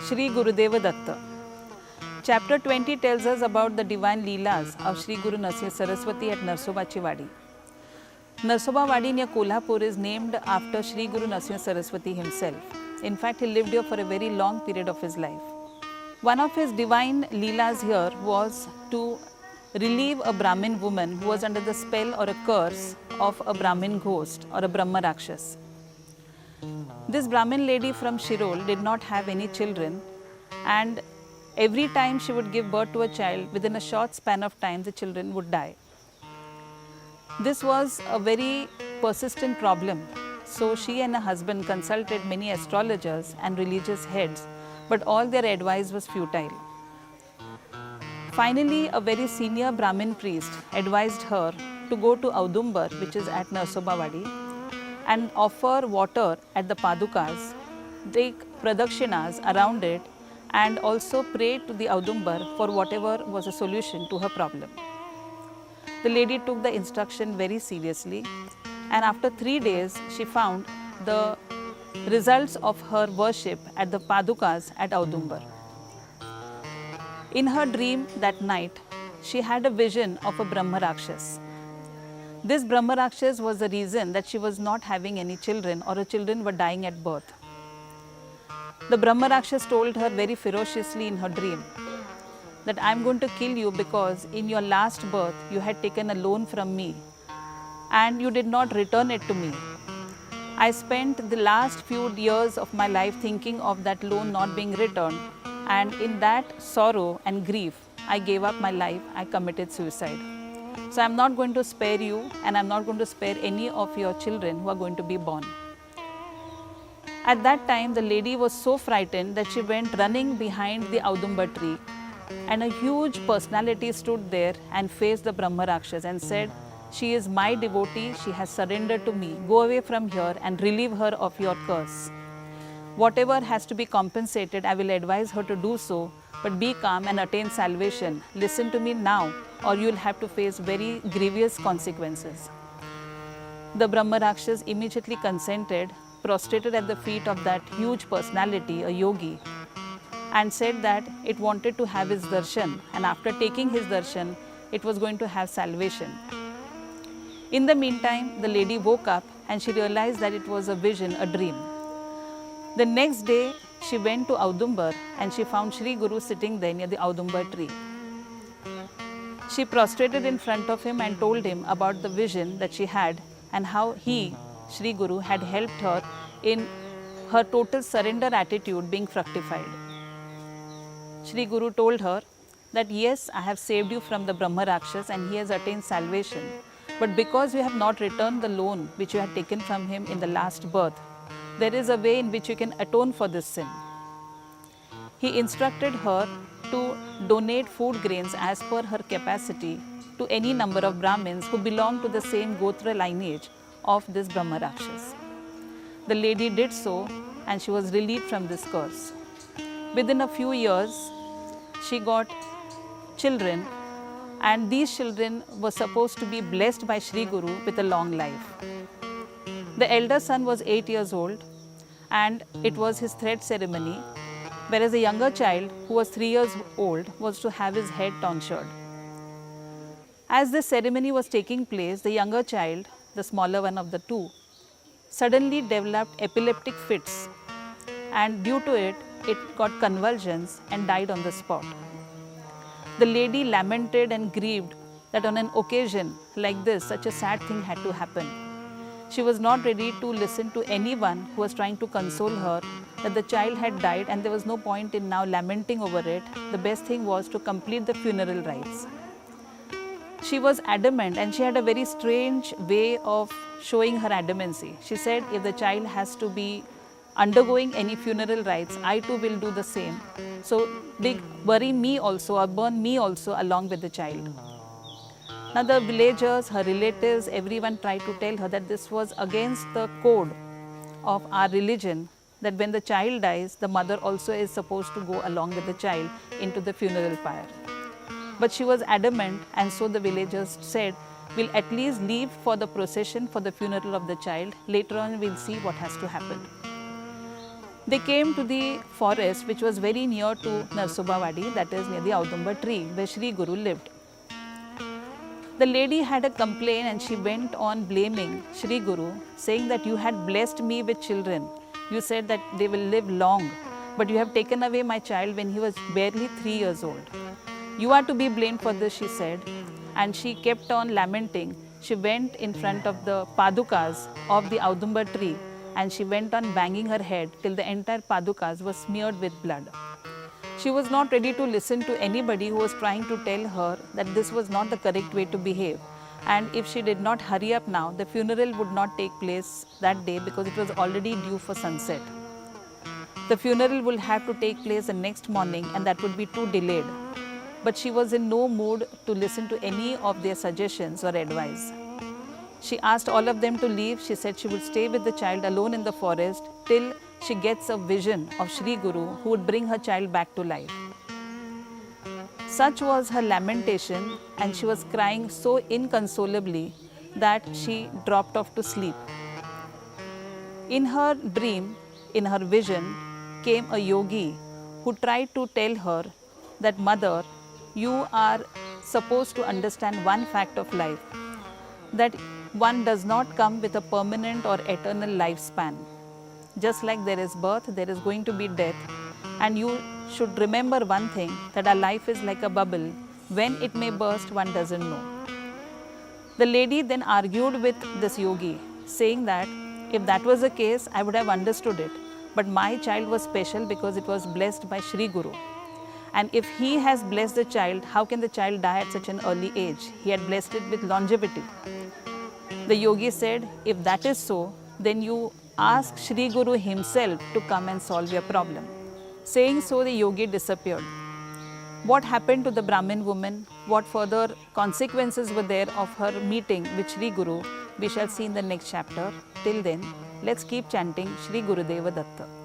Shri Gurudeva Datta. Chapter 20 tells us about the divine Leelas of Shri Guru Nasir Saraswati at Narsobachi Wadi. Narsoba Wadi near Kolhapur is named after Shri Guru Nasir Saraswati himself. In fact, he lived here for a very long period of his life. One of his divine Leelas here was to relieve a Brahmin woman who was under the spell or a curse of a Brahmin ghost or a Brahma Rakshas. This Brahmin lady from Shirol did not have any children, and every time she would give birth to a child, within a short span of time the children would die. This was a very persistent problem, so she and her husband consulted many astrologers and religious heads, but all their advice was futile. Finally, a very senior Brahmin priest advised her to go to Audumbar, which is at Narsobawadi, and offer water at the Padukas, take pradakshinas around it, and also pray to the Audumbar for whatever was a solution to her problem. The lady took the instruction very seriously, and after 3 days she found the results of her worship at the Padukas at Audumbar. In her dream that night, she had a vision of a Brahma Rakshas. This Brahma Rakshas was the reason that she was not having any children, or her children were dying at birth. The Brahma Rakshas told her very ferociously in her dream that I am going to kill you because in your last birth you had taken a loan from me and you did not return it to me. I spent the last few years of my life thinking of that loan not being returned, and in that sorrow and grief I gave up my life, I committed suicide. So I am not going to spare you, and I am not going to spare any of your children who are going to be born. At that time, the lady was so frightened that she went running behind the Audumbar tree, and a huge personality stood there and faced the Brahma Rakshas and said, "She is my devotee, she has surrendered to me. Go away from here and relieve her of your curse. Whatever has to be compensated, I will advise her to do so, but be calm and attain salvation. Listen to me now, or you will have to face very grievous consequences." The Brahma Rakshas immediately consented, prostrated at the feet of that huge personality, a yogi, and said that it wanted to have his darshan, and after taking his darshan, it was going to have salvation. In the meantime, the lady woke up and she realized that it was a vision, a dream. The next day, she went to Audumbar and she found Shri Guru sitting there near the Audumbar tree. She prostrated in front of him and told him about the vision that she had and how he, Shri Guru, had helped her in her total surrender attitude being fructified. Shri Guru told her that yes, I have saved you from the Brahma Rakshas and he has attained salvation, but because you have not returned the loan which you had taken from him in the last birth, there is a way in which you can atone for this sin. He instructed her to donate food grains as per her capacity to any number of Brahmins who belong to the same Gotra lineage of this Brahma Rakshas. The lady did so and she was relieved from this curse. Within a few years, she got children, and these children were supposed to be blessed by Shri Guru with a long life. The elder son was 8 years old and it was his thread ceremony, whereas the younger child, who was 3 years old, was to have his head tonsured. As this ceremony was taking place, the younger child, the smaller one of the two, suddenly developed epileptic fits, and due to it, it got convulsions and died on the spot. The lady lamented and grieved that on an occasion like this, such a sad thing had to happen. She was not ready to listen to anyone who was trying to console her that the child had died and there was no point in now lamenting over it. The best thing was to complete the funeral rites. She was adamant, and she had a very strange way of showing her adamancy. She said, if the child has to be undergoing any funeral rites, I too will do the same. So bury me also, or burn me also along with the child. Now the villagers, her relatives, everyone tried to tell her that this was against the code of our religion, that when the child dies, the mother also is supposed to go along with the child into the funeral pyre. But she was adamant, and so the villagers said, we'll at least leave for the procession for the funeral of the child. Later on, we'll see what has to happen. They came to the forest which was very near to Narsobawadi, that is near the Audumbar tree where Shri Guru lived. The lady had a complaint and she went on blaming Shri Guru, saying that you had blessed me with children. You said that they will live long, but you have taken away my child when he was barely 3 years old. You are to be blamed for this, she said, and she kept on lamenting. She went in front of the padukas of the Audumbar tree and she went on banging her head till the entire padukas was smeared with blood. She was not ready to listen to anybody who was trying to tell her that this was not the correct way to behave. And if she did not hurry up now, the funeral would not take place that day because it was already due for sunset. The funeral will have to take place the next morning and that would be too delayed. But she was in no mood to listen to any of their suggestions or advice. She asked all of them to leave. She said she would stay with the child alone in the forest till she gets a vision of Shri Guru who would bring her child back to life. Such was her lamentation, and she was crying so inconsolably that she dropped off to sleep. In her dream, in her vision, came a yogi who tried to tell her that, Mother, you are supposed to understand one fact of life, that one does not come with a permanent or eternal lifespan. Just like there is birth, there is going to be death. And you should remember one thing, that our life is like a bubble. When it may burst, one doesn't know. The lady then argued with this yogi, saying that if that was the case, I would have understood it. But my child was special because it was blessed by Shri Guru. And if he has blessed the child, how can the child die at such an early age? He had blessed it with longevity. The yogi said, if that is so, then you ask Shri Guru himself to come and solve your problem. Saying so, the yogi disappeared. What happened to the Brahmin woman? What further consequences were there of her meeting with Shri Guru? We shall see in the next chapter. Till then, let's keep chanting Shri Gurudeva Datta.